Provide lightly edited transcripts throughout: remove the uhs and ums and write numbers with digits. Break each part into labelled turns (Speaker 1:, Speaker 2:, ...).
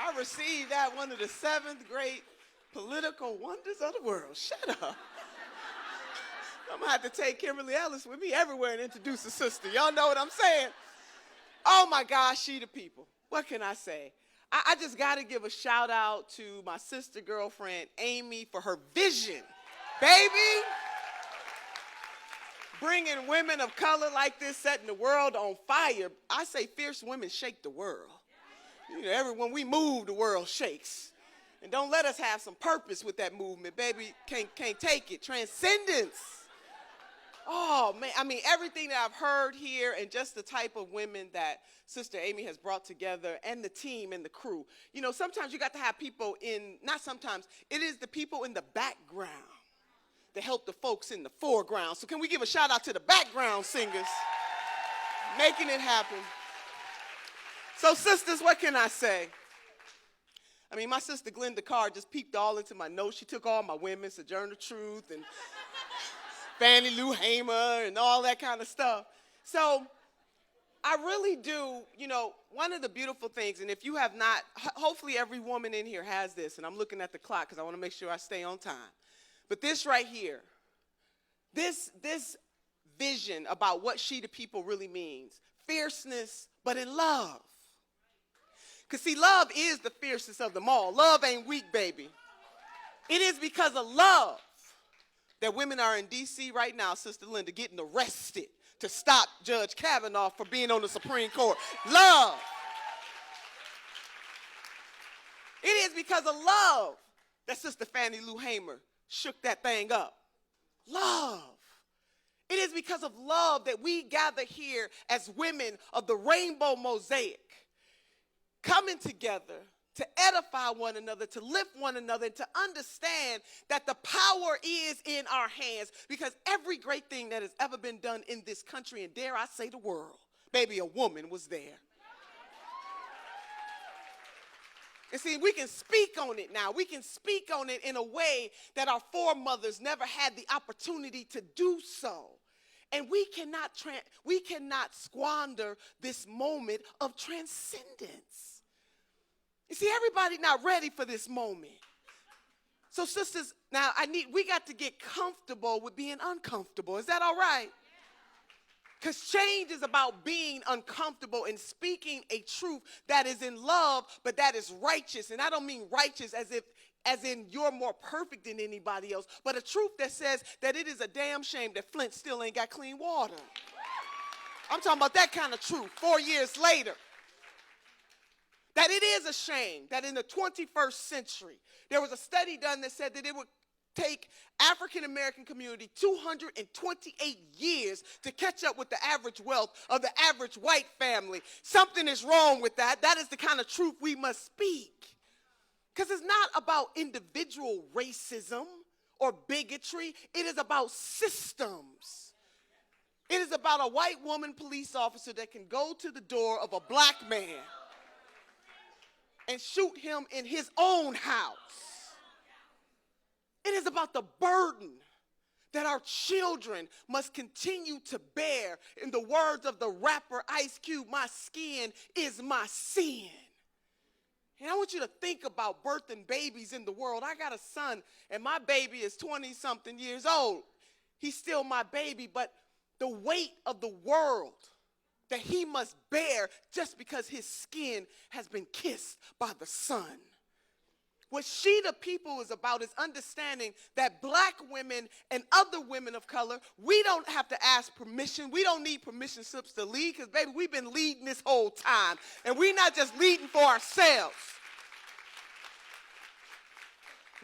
Speaker 1: I received that, one of the 7th great political wonders of the world. Shut up. I'm gonna have to take Kimberly Ellis with me everywhere and introduce a sister. Y'all know what I'm saying? Oh my gosh, she the people. What can I say? I just gotta give a shout out to my sister girlfriend, Aimee, for her vision. Baby, bringing women of color like this, setting the world on fire. I say fierce women shake the world. You know, when we move, the world shakes. And don't let us have some purpose with that movement, baby. Can't take it. Transcendence. Oh, man, I mean, everything that I've heard here and just the type of women that Sister Aimee has brought together and the team and the crew. You know, sometimes you got to have people not sometimes, it is the people in the background that help the folks in the foreground. So can we give a shout out to the background singers making it happen? So sisters, what can I say? I mean, my sister Glenda Carr just peeked all into my notes. She took all my women, Sojourner Truth and Fannie Lou Hamer and all that kind of stuff. So I really do, you know, one of the beautiful things, and if you have not, hopefully every woman in here has this, and I'm looking at the clock because I want to make sure I stay on time. But this right here, this vision about what She the People really means, fierceness, but in love. Because see, love is the fiercest of them all. Love ain't weak, baby. It is because of love that women are in D.C. right now, Sister Linda, getting arrested to stop Judge Kavanaugh for being on the Supreme Court. Love. It is because of love that Sister Fannie Lou Hamer shook that thing up. Love. It is because of love that we gather here as women of the rainbow mosaic, coming together to edify one another, to lift one another, and to understand that the power is in our hands, because every great thing that has ever been done in this country, and dare I say the world, baby, a woman was there. And see, we can speak on it now. We can speak on it in a way that our foremothers never had the opportunity to do so. And we cannot squander this moment of transcendence. You see, everybody not ready for this moment. So sisters, now we got to get comfortable with being uncomfortable. Is that all right? Because change is about being uncomfortable and speaking a truth that is in love, but that is righteous. And I don't mean righteous as in you're more perfect than anybody else, but a truth that says that it is a damn shame that Flint still ain't got clean water. I'm talking about that kind of truth 4 years later. That it is a shame that in the 21st century, there was a study done that said that it would take African-American community 228 years to catch up with the average wealth of the average white family. Something is wrong with that. That is the kind of truth we must speak. Because it's not about individual racism or bigotry. It is about systems. It is about a white woman police officer that can go to the door of a black man and shoot him in his own house. It is about the burden that our children must continue to bear. In the words of the rapper Ice Cube, my skin is my sin. And I want you to think about birthing babies in the world. I got a son, and my baby is 20-something years old. He's still my baby, but the weight of the world that he must bear just because his skin has been kissed by the sun. What She the People is about is understanding that black women and other women of color, we don't have to ask permission. We don't need permission slips to lead, because, baby, we've been leading this whole time. And we're not just leading for ourselves.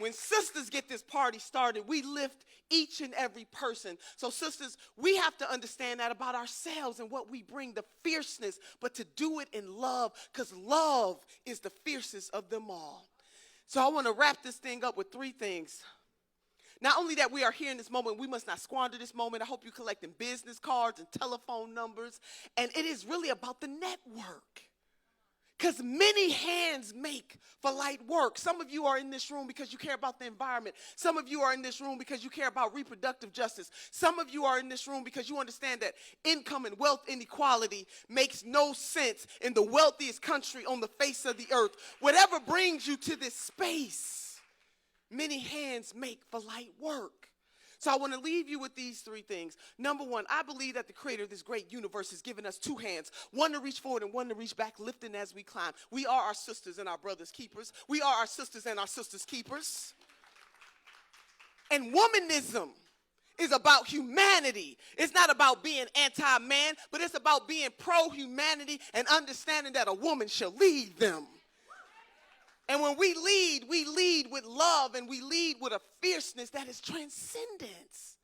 Speaker 1: When sisters get this party started, we lift each and every person. So, sisters, we have to understand that about ourselves and what we bring, the fierceness, but to do it in love, because love is the fiercest of them all. So I want to wrap this thing up with 3 things. Not only that we are here in this moment, we must not squander this moment. I hope you're collecting business cards and telephone numbers. And it is really about the network. Because many hands make for light work. Some of you are in this room because you care about the environment. Some of you are in this room because you care about reproductive justice. Some of you are in this room because you understand that income and wealth inequality makes no sense in the wealthiest country on the face of the earth. Whatever brings you to this space, many hands make for light work. So I want to leave you with these three things. Number one, I believe that the creator of this great universe has given us two hands, one to reach forward and one to reach back, lifting as we climb. We are our sisters and our brothers' keepers. We are our sisters and our sisters' keepers. And womanism is about humanity. It's not about being anti-man, but it's about being pro-humanity and understanding that a woman shall lead them. And when we lead with love, and we lead with a fierceness that is transcendence.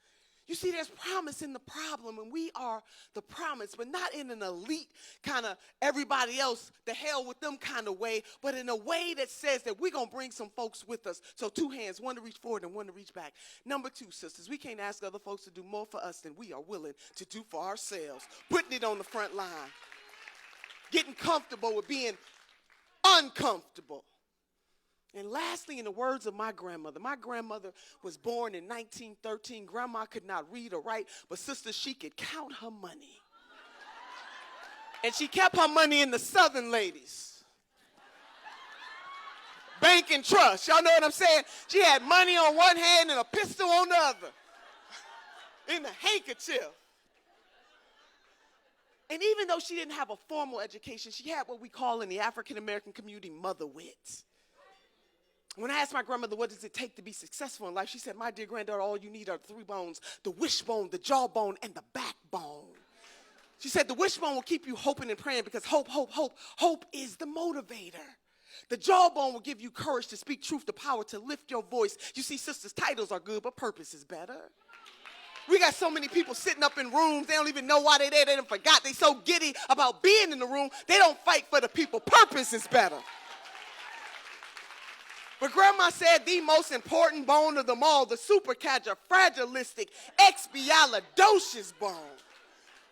Speaker 1: You see, there's promise in the problem, and we are the promise, but not in an elite kind of everybody else, the hell with them kind of way, but in a way that says that we're going to bring some folks with us. So two hands, one to reach forward and one to reach back. Number two, sisters, we can't ask other folks to do more for us than we are willing to do for ourselves. Putting it on the front line. Getting comfortable with being uncomfortable. And lastly, in the words of my grandmother was born in 1913. Grandma could not read or write, but sister, she could count her money. And she kept her money in the Southern ladies. Bank and trust. Y'all know what I'm saying? She had money on one hand and a pistol on the other. In the handkerchief. And even though she didn't have a formal education, she had what we call in the African American community mother wit. When I asked my grandmother, what does it take to be successful in life? She said, my dear granddaughter, all you need are the three bones, the wishbone, the jawbone, and the backbone. She said, the wishbone will keep you hoping and praying because hope is the motivator. The jawbone will give you courage to speak truth, the power to lift your voice. You see, sisters, titles are good, but purpose is better. We got so many people sitting up in rooms, they don't even know why they're there, they done forgot. They so giddy about being in the room, they don't fight for the people. Purpose is better. But grandma said the most important bone of them all, the supercalifragilistic expialidocious bone,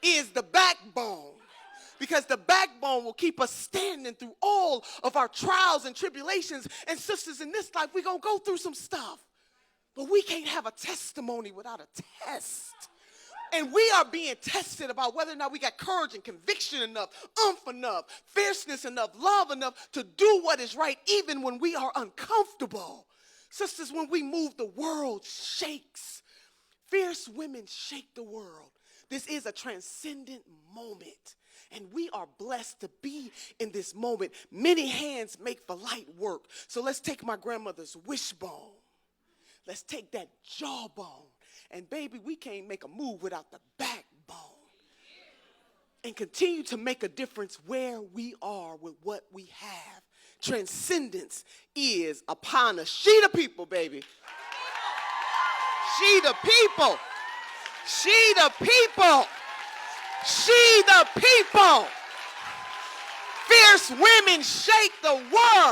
Speaker 1: is the backbone. Because the backbone will keep us standing through all of our trials and tribulations. And sisters, in this life, we're going to go through some stuff. But we can't have a testimony without a test. And we are being tested about whether or not we got courage and conviction enough, enough, fierceness enough, love enough to do what is right even when we are uncomfortable. Sisters, when we move, the world shakes. Fierce women shake the world. This is a transcendent moment. And we are blessed to be in this moment. Many hands make for light work. So let's take my grandmother's wishbone. Let's take that jawbone. And baby, we can't make a move without the backbone. And continue to make a difference where we are with what we have. Transcendence is upon us. She the people, baby. She the people. She the people. She the people. Fierce women shake the world.